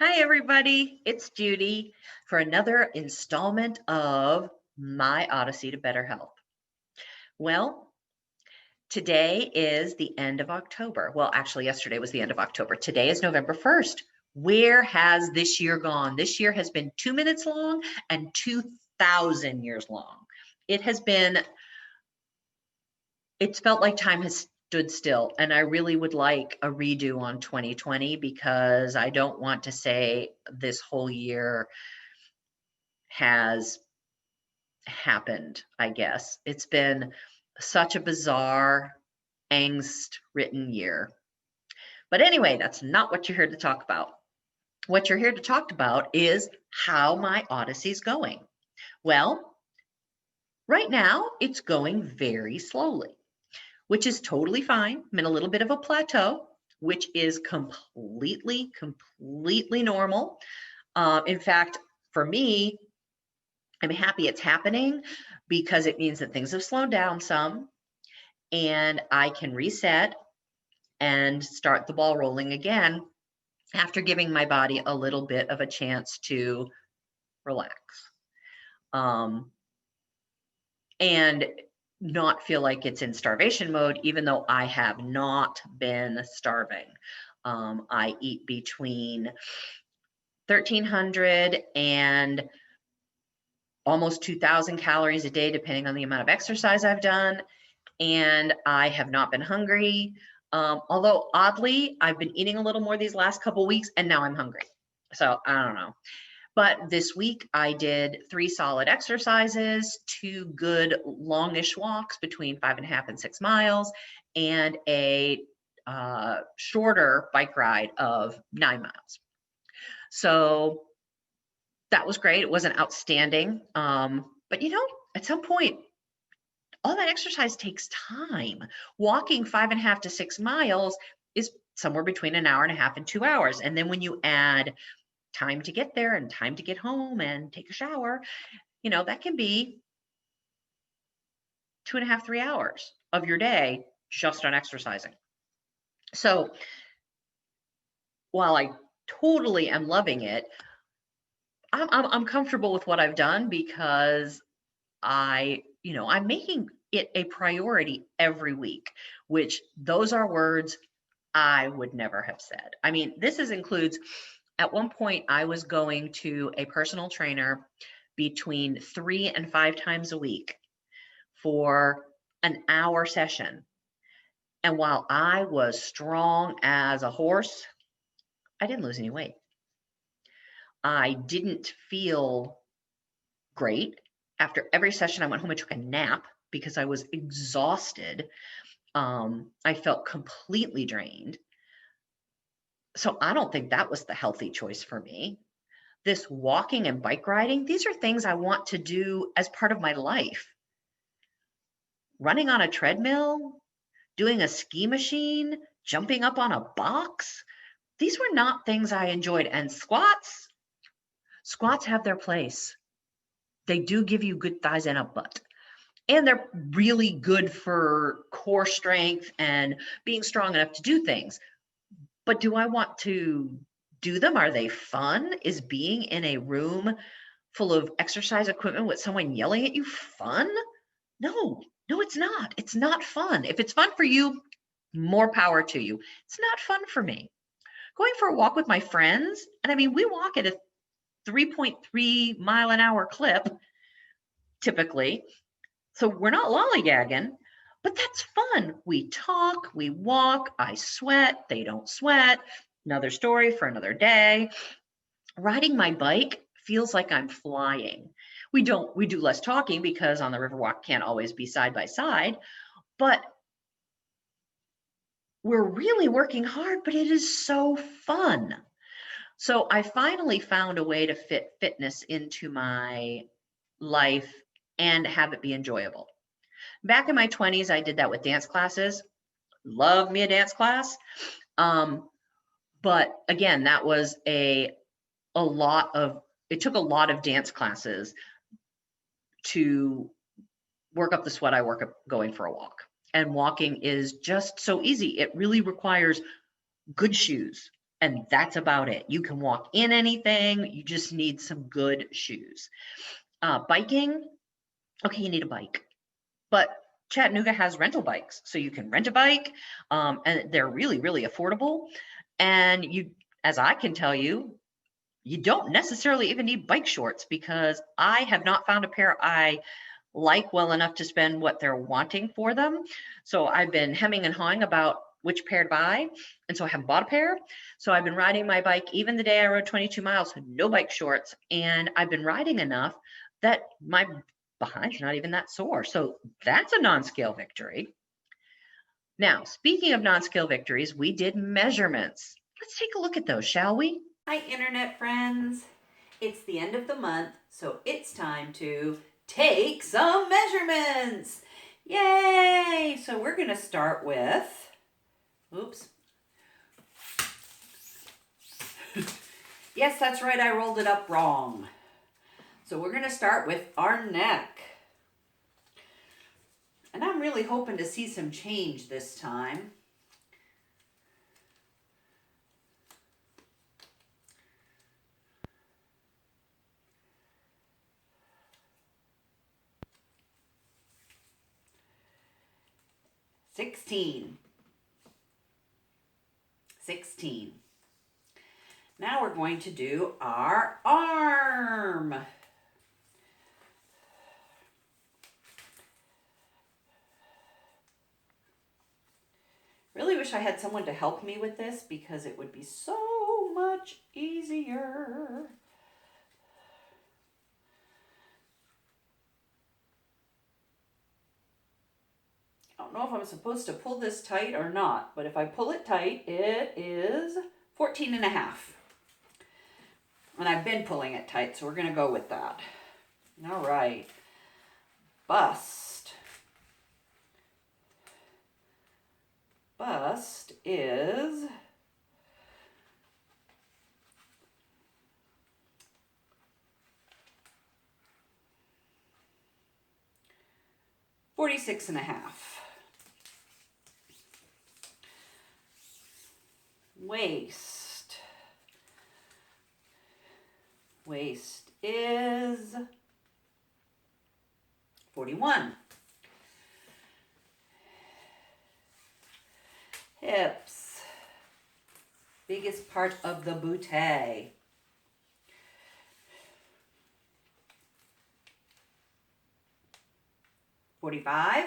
Hi, everybody. It's Judy for another installment of My Odyssey to Better Health. Well, today is the end of October. Well, actually, yesterday was the end of October. Today is November 1st. Where has this year gone? This year has been 2 minutes long and 2,000 years long. It has been, it's felt like time has stood still. And I really would like a redo on 2020 because I don't want to say this whole year has happened, I guess. It's been such a bizarre, angst-ridden year. But anyway, that's not what you're here to talk about. What you're here to talk about is how my Odyssey's going. Well, right now it's going very slowly, which is totally fine. I'm in a little bit of a plateau, which is completely normal. In fact, for me, I'm happy it's happening because it means that things have slowed down some and I can reset and start the ball rolling again after giving my body a little bit of a chance to relax um, and not feel like it's in starvation mode, even though I have not been starving. I eat between 1,300 and almost 2,000 calories a day, depending on the amount of exercise I've done. And I have not been hungry. Although oddly, I've been eating a little more these last couple weeks and now I'm hungry. So I don't know. But this week I did 3 solid exercises, 2 good longish walks between 5.5 and 6 miles, and a shorter bike ride of 9 miles. So that was great. It wasn't outstanding. But at some point, all that exercise takes time. Walking 5.5 to 6 miles is somewhere between an hour and a half and 2 hours. And then when you add time to get there and time to get home and take a shower, that can be 2.5, 3 hours of your day just on exercising. So while I totally am loving it, I'm comfortable with what I've done because I'm making it a priority every week, which those are words I would never have said. I mean, includes, at one point, I was going to a personal trainer between 3 and 5 times a week for an hour session. And while I was strong as a horse, I didn't lose any weight. I didn't feel great. After every session, I went home and took a nap because I was exhausted. I felt completely drained. So I don't think that was the healthy choice for me. This walking and bike riding, these are things I want to do as part of my life. Running on a treadmill, doing a ski machine, jumping up on a box, these were not things I enjoyed. And squats have their place. They do give you good thighs and a butt. And they're really good for core strength and being strong enough to do things. But do I want to do them? Are they fun? Is being in a room full of exercise equipment with someone yelling at you fun? No, it's not. It's not fun. If it's fun for you, more power to you. It's not fun for me. Going for a walk with my friends, and I mean, we walk at a 3.3 mile an hour clip typically. So we're not lollygagging, but that's fun. We talk, we walk, I sweat, they don't sweat. Another story for another day. Riding my bike feels like I'm flying. We do less talking because on the Riverwalk can't always be side by side, but we're really working hard, but it is so fun. So I finally found a way to fit fitness into my life and have it be enjoyable. Back in my 20s, I did that with dance classes. Love me a dance class. But again, that was it took a lot of dance classes to work up the sweat I work up going for a walk. And walking is just so easy. It really requires good shoes. And that's about it. You can walk in anything. You just need some good shoes. Biking, okay, you need a bike. But Chattanooga has rental bikes. So you can rent a bike, and they're really, really affordable. And you, as I can tell you, you don't necessarily even need bike shorts, because I have not found a pair I like well enough to spend what they're wanting for them. So I've been hemming and hawing about which pair to buy. And so I haven't bought a pair. So I've been riding my bike even the day I rode 22 miles, no bike shorts. And I've been riding enough that my behind's not even that sore. So that's a non-scale victory. Now, speaking of non-scale victories, we did measurements. Let's take a look at those, shall we? Hi, internet friends. It's the end of the month, so it's time to take some measurements. Yay! So we're going to start with, oops. Yes, that's right, I rolled it up wrong. So we're going to start with our neck. And I'm really hoping to see some change this time. Sixteen. Now we're going to do our arm. Really wish I had someone to help me with this, because it would be so much easier. I don't know if I'm supposed to pull this tight or not, but if I pull it tight, it is 14 and a half. And I've been pulling it tight, so we're going to go with that. All right. Bust. Bust is 46 and a half. Waist. Waist is 41. Hips. Biggest part of the bootay. 45.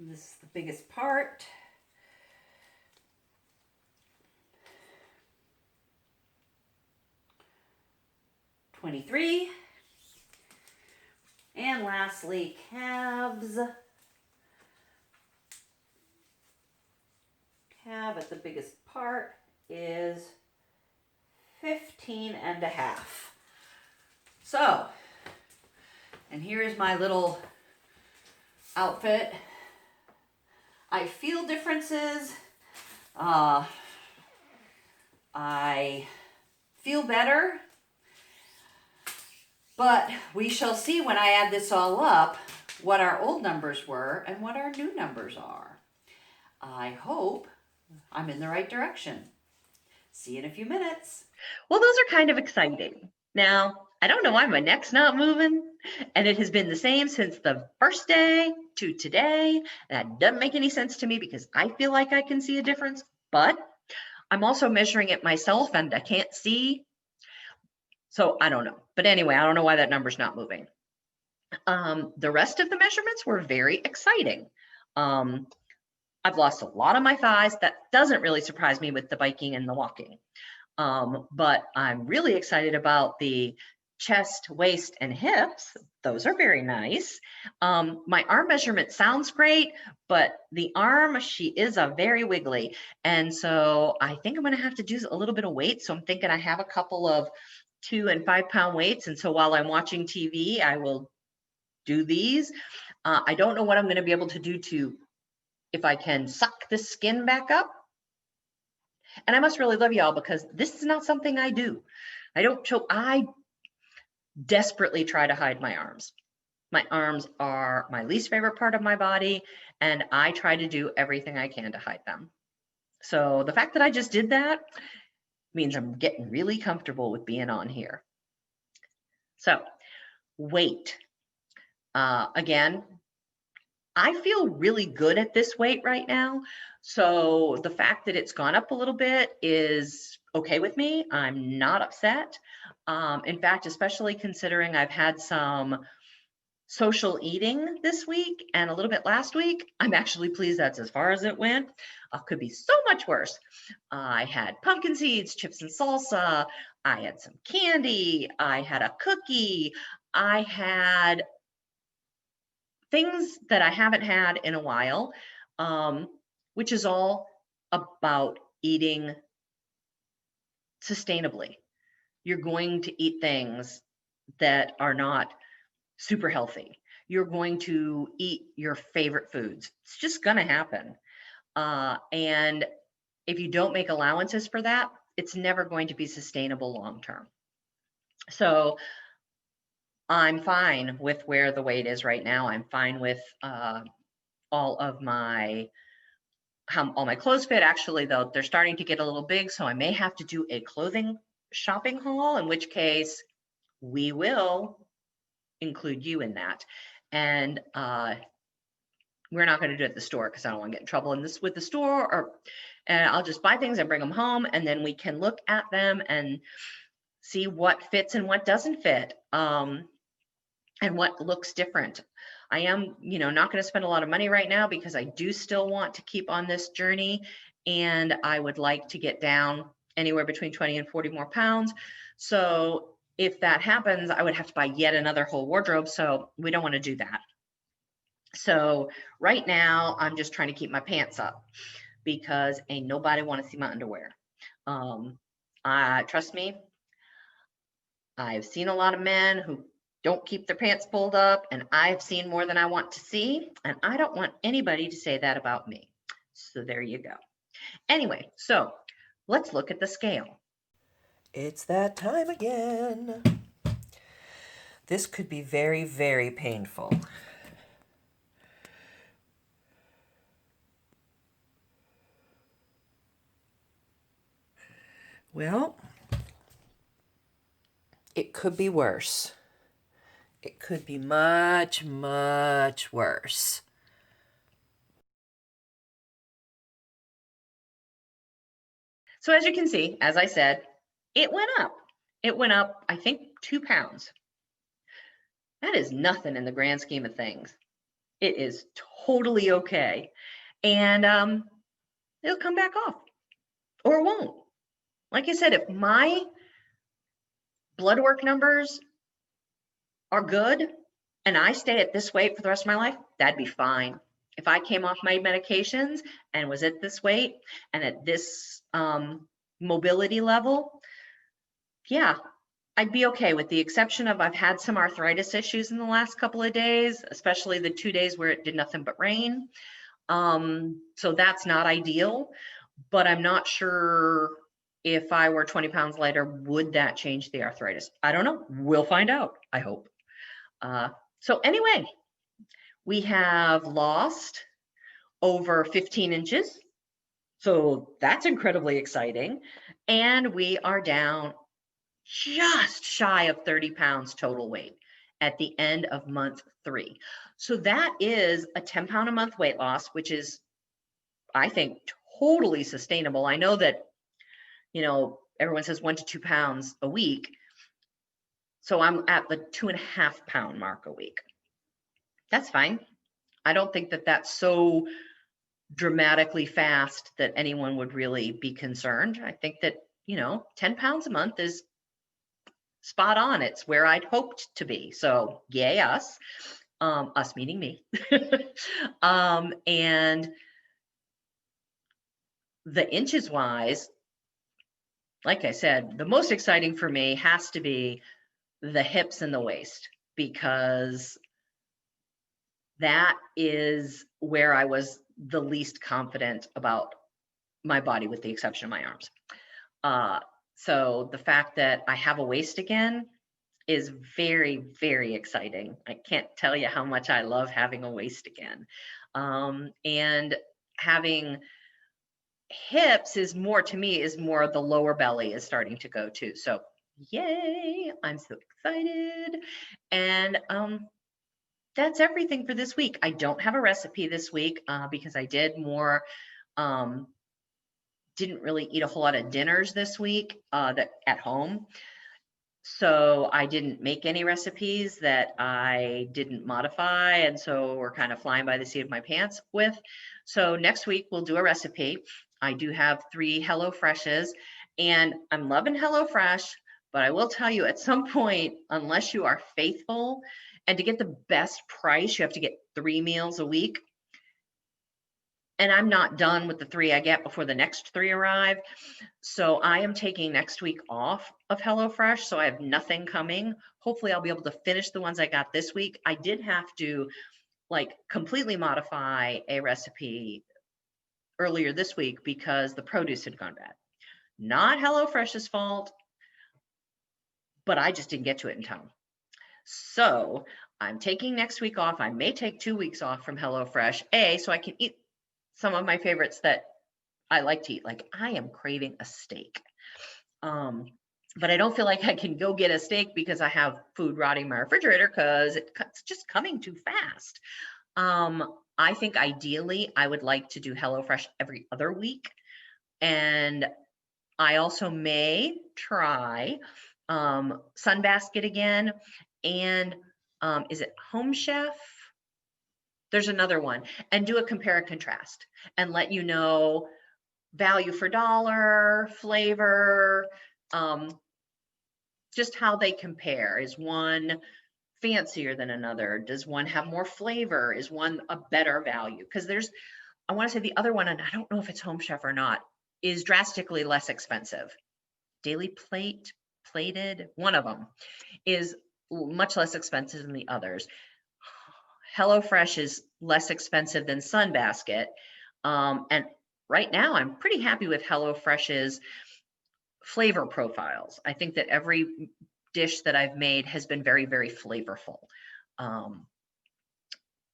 This is the biggest part. 23. And lastly, calves. Calf at the biggest part is 15 and a half. So, and here is my little outfit. I feel differences. I feel better. But we shall see when I add this all up what our old numbers were and what our new numbers are. I hope I'm in the right direction. See you in a few minutes. Well, those are kind of exciting. Now, I don't know why my neck's not moving, and it has been the same since the first day to today. That doesn't make any sense to me, because I feel like I can see a difference, but I'm also measuring it myself and I can't see. So I don't know. But anyway, I don't know why that number's not moving. The rest of the measurements were very exciting. I've lost a lot of my thighs. That doesn't really surprise me with the biking and the walking. But I'm really excited about the chest, waist, and hips. Those are very nice. My arm measurement sounds great, but the arm, she is a very wiggly. And so I think I'm going to have to do a little bit of weight. So I'm thinking I have a couple of 2 and 5 pound weights. And so while I'm watching TV, I will do these. I don't know what I'm going to be able to do to, if I can suck the skin back up. And I must really love y'all because this is not something I do. I desperately try to hide my arms. My arms are my least favorite part of my body, and I try to do everything I can to hide them. So the fact that I just did that means I'm getting really comfortable with being on here. So weight. Again, I feel really good at this weight right now. So the fact that it's gone up a little bit is okay with me. I'm not upset. In fact, especially considering I've had some social eating this week and a little bit last week, I'm actually pleased that's as far as it went. Could be so much worse. I had pumpkin seeds, chips and salsa. I had some candy. I had a cookie. I had things that I haven't had in a while, which is all about eating sustainably. You're going to eat things that are not super healthy. You're going to eat your favorite foods. It's just going to happen. And if you don't make allowances for that, it's never going to be sustainable long term. So I'm fine with where the weight is right now. I'm fine with all of my how all my clothes fit. Actually, though, they're starting to get a little big, so I may have to do a clothing shopping haul, in which case we will include you in that. And we're not going to do it at the store because I don't want to get in trouble in this with the store, and I'll just buy things and bring them home, and then we can look at them and see what fits and what doesn't fit, and what looks different. I am, not going to spend a lot of money right now because I do still want to keep on this journey, and I would like to get down anywhere between 20 and 40 more pounds. So if that happens, I would have to buy yet another whole wardrobe. So we don't want to do that. So right now I'm just trying to keep my pants up because ain't nobody want to see my underwear. Trust me, I've seen a lot of men who don't keep their pants pulled up, and I've seen more than I want to see, and I don't want anybody to say that about me. So there you go. Anyway, so let's look at the scale. It's that time again. This could be very, very painful. Well, it could be worse. It could be much, much worse. So as you can see, as I said, it went up. It went up, I think, 2 pounds. That is nothing in the grand scheme of things. It is totally okay. And it'll come back off or it won't. Like I said, if my blood work numbers are good and I stay at this weight for the rest of my life, that'd be fine. If I came off my medications and was at this weight and at this mobility level, yeah, I'd be okay, with the exception of I've had some arthritis issues in the last couple of days, especially the 2 days where it did nothing but rain. So that's not ideal, but I'm not sure if I were 20 pounds lighter, would that change the arthritis? I don't know. We'll find out, I hope. So anyway, we have lost over 15 inches. So that's incredibly exciting. And we are down just shy of 30 pounds total weight at the end of month 3. So that is a 10-pound a month weight loss, which is, I think, totally sustainable. I know that, everyone says 1 to 2 pounds a week. So I'm at the 2.5 pound mark a week. That's fine. I don't think that that's so dramatically fast that anyone would really be concerned. I think that, 10 pounds a month is spot on. It's where I'd hoped to be. So yay us, us meaning me. And the inches wise, like I said, the most exciting for me has to be the hips and the waist, because that is where I was the least confident about my body with the exception of my arms. So the fact that I have a waist again is very, very exciting. I can't tell you how much I love having a waist again. And having hips is more, to me, is more the lower belly is starting to go too. So yay, I'm so excited. And that's everything for this week. I don't have a recipe this week because I did more, didn't really eat a whole lot of dinners this week that at home. So I didn't make any recipes that I didn't modify. And so we're kind of flying by the seat of my pants with. So next week we'll do a recipe. I do have 3 HelloFreshes and I'm loving HelloFresh, but I will tell you at some point, unless you are faithful and to get the best price, you have to get 3 meals a week. And I'm not done with the 3 I get before the next 3 arrive. So I am taking next week off of HelloFresh. So I have nothing coming. Hopefully I'll be able to finish the ones I got this week. I did have to like completely modify a recipe earlier this week because the produce had gone bad. Not HelloFresh's fault, but I just didn't get to it in time. So I'm taking next week off. I may take 2 weeks off from HelloFresh, so I can eat some of my favorites that I like to eat. Like I am craving a steak. But I don't feel like I can go get a steak because I have food rotting in my refrigerator because it's just coming too fast. I think ideally I would like to do HelloFresh every other week. And I also may try Sunbasket again. And is it Home Chef? There's another one, and do a compare and contrast and let you know value for dollar, flavor, just how they compare. Is one fancier than another? Does one have more flavor? Is one a better value? Because I want to say the other one, and I don't know if it's Home Chef or not, is drastically less expensive. Daily Plated, one of them is much less expensive than the others. HelloFresh is less expensive than Sunbasket. And right now I'm pretty happy with HelloFresh's flavor profiles. I think that every dish that I've made has been very, very flavorful.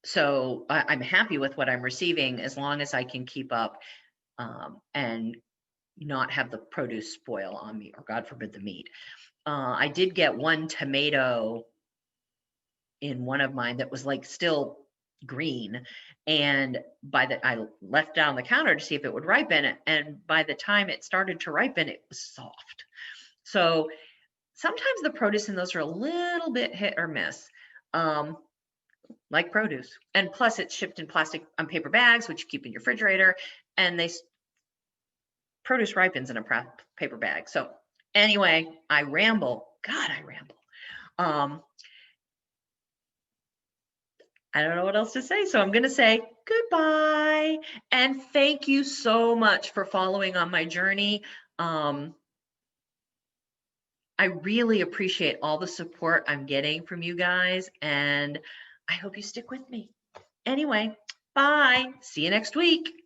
So I'm happy with what I'm receiving as long as I can keep up and not have the produce spoil on me, or God forbid the meat. I did get one tomato in one of mine that was like still green, and I left down the counter to see if it would ripen, and by the time it started to ripen, it was soft. So sometimes the produce in those are a little bit hit or miss, like produce. And plus it's shipped in plastic on paper bags, which you keep in your refrigerator, and produce ripens in a paper bag. So anyway, I ramble. God, I ramble. I don't know what else to say. So I'm going to say goodbye. And thank you so much for following on my journey. I really appreciate all the support I'm getting from you guys. And I hope you stick with me. Anyway, bye. See you next week.